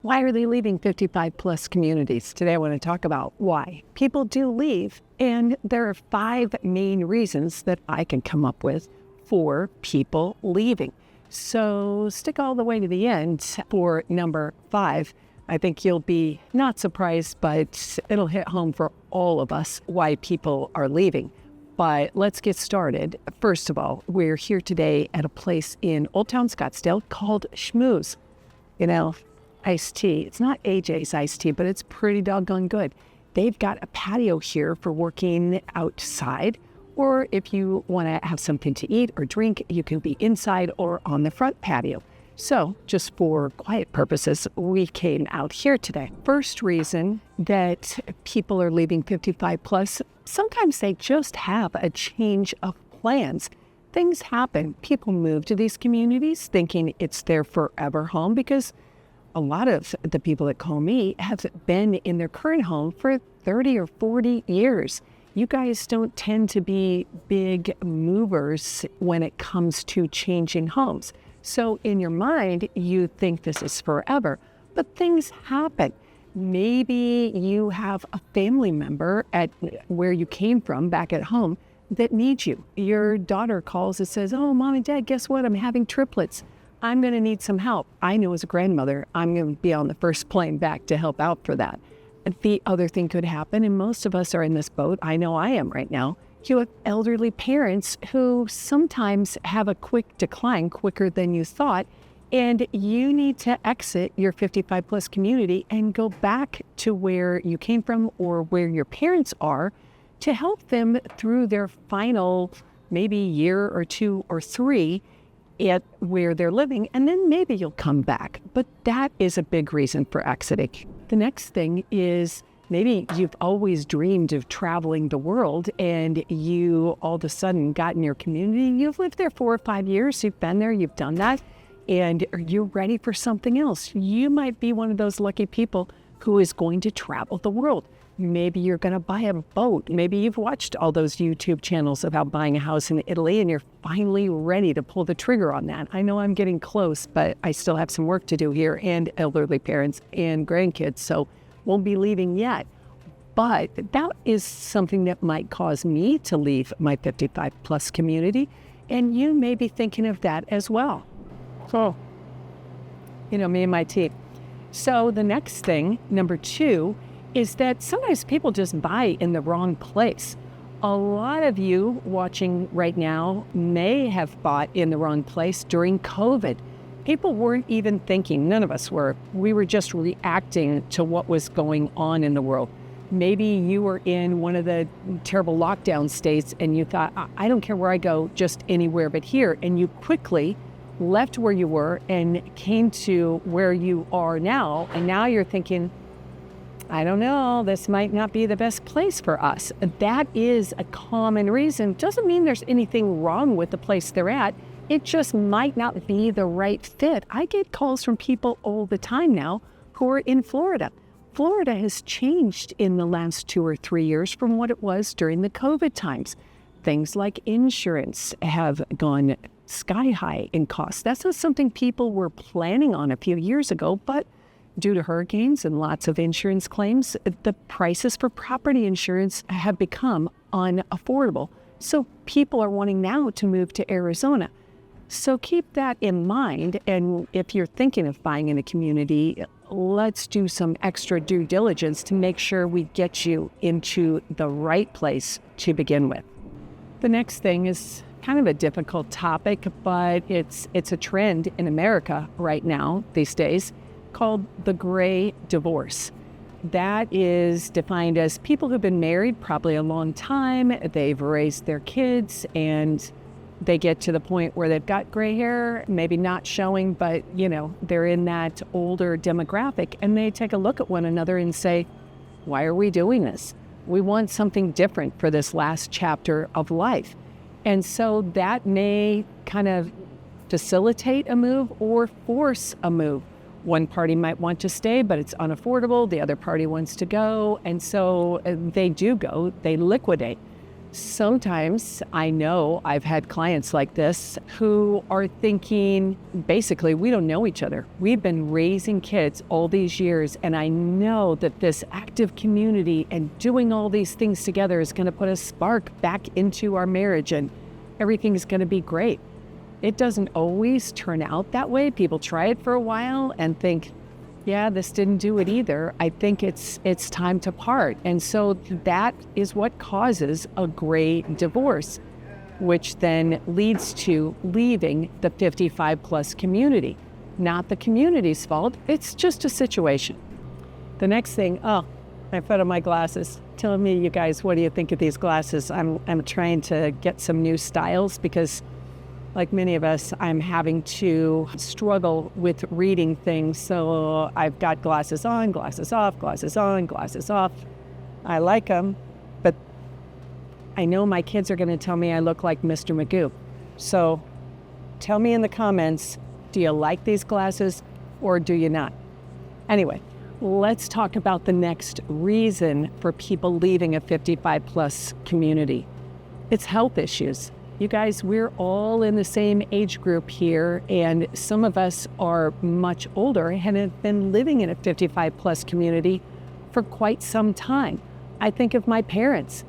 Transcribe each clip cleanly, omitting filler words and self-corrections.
Why are they leaving 55 plus communities? Today I want to talk about why people do leave. And there are 5 main reasons that I can come up with for people leaving. So stick all the way to the end for number 5. I think you'll be not surprised, but it'll hit home for all of us why people are leaving. But let's get started. First of all, we're here today at a place in Old Town Scottsdale called Schmooze. You know, iced tea. It's not AJ's iced tea, but it's pretty doggone good. They've got a patio here for working outside, or if you want to have something to eat or drink, you can be inside or on the front patio. So just for quiet purposes, we came out here today. First reason that people are leaving 55 plus, sometimes they just have a change of plans. Things happen. People move to these communities thinking it's their forever home because a lot of the people that call me have been in their current home for 30 or 40 years. You guys don't tend to be big movers when it comes to changing homes. So in your mind, you think this is forever, but things happen. Maybe you have a family member at where you came from back at home that needs you. Your daughter calls and says, "Oh, Mom and Dad, guess what? I'm having triplets. I'm going to need some help." I know as a grandmother, I'm going to be on the first plane back to help out for that. The other thing could happen, and most of us are in this boat. I know I am right now. You have elderly parents who sometimes have a quick decline, quicker than you thought, and you need to exit your 55 plus community and go back to where you came from or where your parents are to help them through their final maybe year or 2 or 3 at where they're living, and then maybe you'll come back. But that is a big reason for exiting. The next thing is maybe you've always dreamed of traveling the world and you all of a sudden got in your community. You've lived there 4 or 5 years. You've been there, you've done that, and you're ready for something else. You might be one of those lucky people who is going to travel the world. Maybe you're going to buy a boat. Maybe you've watched all those YouTube channels about buying a house in Italy and you're finally ready to pull the trigger on that. I know I'm getting close, but I still have some work to do here and elderly parents and grandkids, so won't be leaving yet. But that is something that might cause me to leave my 55 plus community, and you may be thinking of that as well. So, me and my team. So the next thing, number 2, is that sometimes people just buy in the wrong place. A lot of you watching right now may have bought in the wrong place during COVID. People weren't even thinking, none of us were. We were just reacting to what was going on in the world. Maybe you were in one of the terrible lockdown states and you thought, I don't care where I go, just anywhere but here. And you quickly left where you were and came to where you are now. And now you're thinking, I don't know, this might not be the best place for us. That is a common reason. Doesn't mean there's anything wrong with the place they're at. It just might not be the right fit. I get calls from people all the time now who are in Florida. Florida has changed in the last 2 or 3 years from what it was during the COVID times. Things like insurance have gone sky high in cost. That's not something people were planning on a few years ago, but due to hurricanes and lots of insurance claims, the prices for property insurance have become unaffordable. So people are wanting now to move to Arizona. So keep that in mind. And if you're thinking of buying in a community, let's do some extra due diligence to make sure we get you into the right place to begin with. The next thing is kind of a difficult topic, but it's a trend in America right now these days, called the gray divorce. That is defined as people who've been married probably a long time, they've raised their kids, and they get to the point where they've got gray hair, maybe not showing, but they're in that older demographic, and they take a look at one another and say, why are we doing this? We want something different for this last chapter of life. And so that may kind of facilitate a move or force a move. One party might want to stay, but it's unaffordable. The other party wants to go. And so they do go, they liquidate. Sometimes I know I've had clients like this who are thinking, basically, we don't know each other. We've been raising kids all these years, and I know that this active community and doing all these things together is going to put a spark back into our marriage and everything's going to be great. It doesn't always turn out that way. People try it for a while and think, yeah, this didn't do it either. I think it's time to part. And so that is what causes a gray divorce, which then leads to leaving the 55 plus community. Not the community's fault. It's just a situation. The next thing, I put on my glasses. Tell me, you guys, what do you think of these glasses? I'm trying to get some new styles because, like many of us, I'm having to struggle with reading things. So I've got glasses on, glasses off, glasses on, glasses off. I like them, but I know my kids are going to tell me I look like Mr. Magoo. So tell me in the comments, do you like these glasses or do you not? Anyway, let's talk about the next reason for people leaving a 55 plus community. It's health issues. You guys, we're all in the same age group here, and some of us are much older and have been living in a 55 plus community for quite some time. I think of my parents.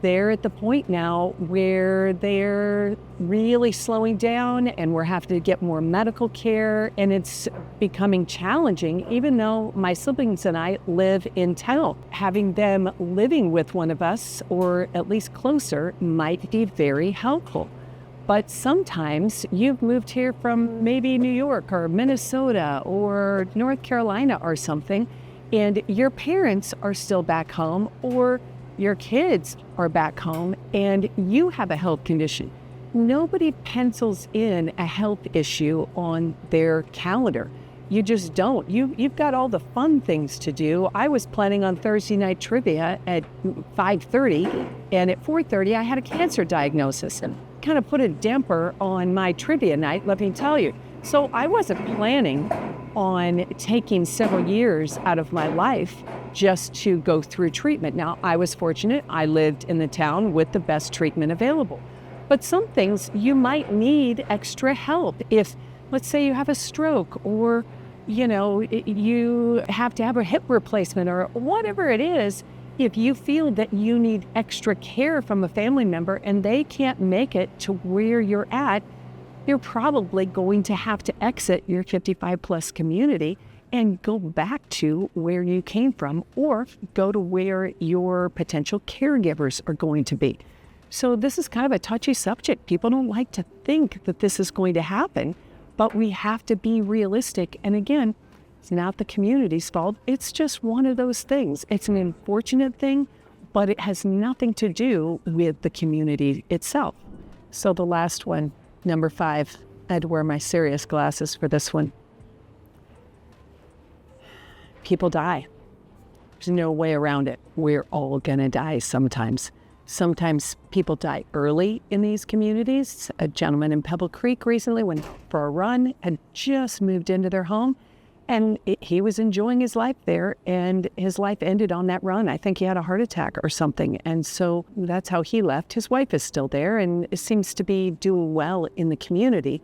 They're at the point now where they're really slowing down and we're having to get more medical care, and it's becoming challenging even though my siblings and I live in town. Having them living with one of us or at least closer might be very helpful. But sometimes you've moved here from maybe New York or Minnesota or North Carolina or something, and your parents are still back home or your kids are back home and you have a health condition. Nobody pencils in a health issue on their calendar. You just don't. You've got all the fun things to do. I was planning on Thursday night trivia at 5:30, and at 4:30 I had a cancer diagnosis and kind of put a damper on my trivia night, let me tell you. So I wasn't planning on taking several years out of my life just to go through treatment. Now, I was fortunate. I lived in the town with the best treatment available. But some things you might need extra help. If, let's say you have a stroke or, you have to have a hip replacement or whatever it is, if you feel that you need extra care from a family member and they can't make it to where you're at, you're probably going to have to exit your 55 plus community and go back to where you came from or go to where your potential caregivers are going to be. So this is kind of a touchy subject. People don't like to think that this is going to happen, but we have to be realistic. And again, it's not the community's fault. It's just one of those things. It's an unfortunate thing, but it has nothing to do with the community itself. So the last one, number 5, I had to wear my serious glasses for this one. People die. There's no way around it. We're all gonna die sometimes. Sometimes people die early in these communities. A gentleman in Pebble Creek recently went for a run and just moved into their home, and he was enjoying his life there, and his life ended on that run. I think he had a heart attack or something, and so that's how he left. His wife is still there and seems to be doing well in the community,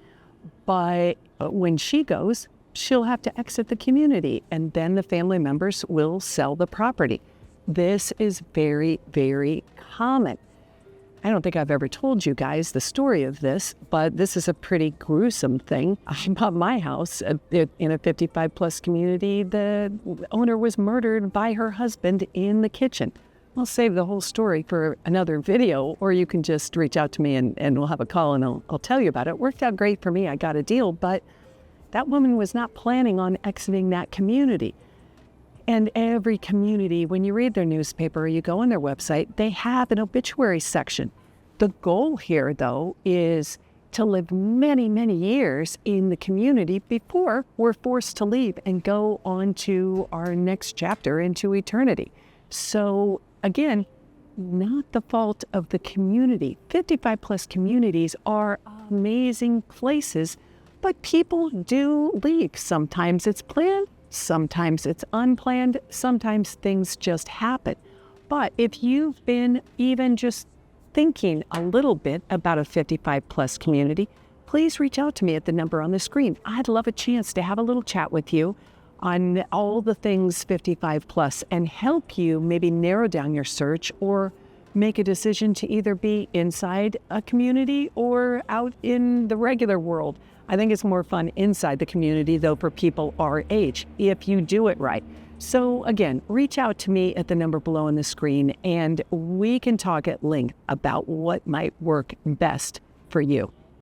but when she goes, she'll have to exit the community, and then the family members will sell the property. This is very, very common. I don't think I've ever told you guys the story of this, but this is a pretty gruesome thing. I bought my house in a 55 plus community. The owner was murdered by her husband in the kitchen. I'll save the whole story for another video, or you can just reach out to me and we'll have a call and I'll tell you about it. It worked out great for me. I got a deal, but that woman was not planning on exiting that community. And every community, when you read their newspaper or you go on their website, they have an obituary section. The goal here, though, is to live many, many years in the community before we're forced to leave and go on to our next chapter into eternity. So again, not the fault of the community. 55 plus communities are amazing places, but people do leave. Sometimes it's planned. Sometimes it's unplanned. Sometimes things just happen. But if you've been even just thinking a little bit about a 55 plus community, please reach out to me at the number on the screen. I'd love a chance to have a little chat with you on all the things 55 plus and help you maybe narrow down your search or make a decision to either be inside a community or out in the regular world. I think it's more fun inside the community, though, for people our age, if you do it right. So again, reach out to me at the number below on the screen, and we can talk at length about what might work best for you.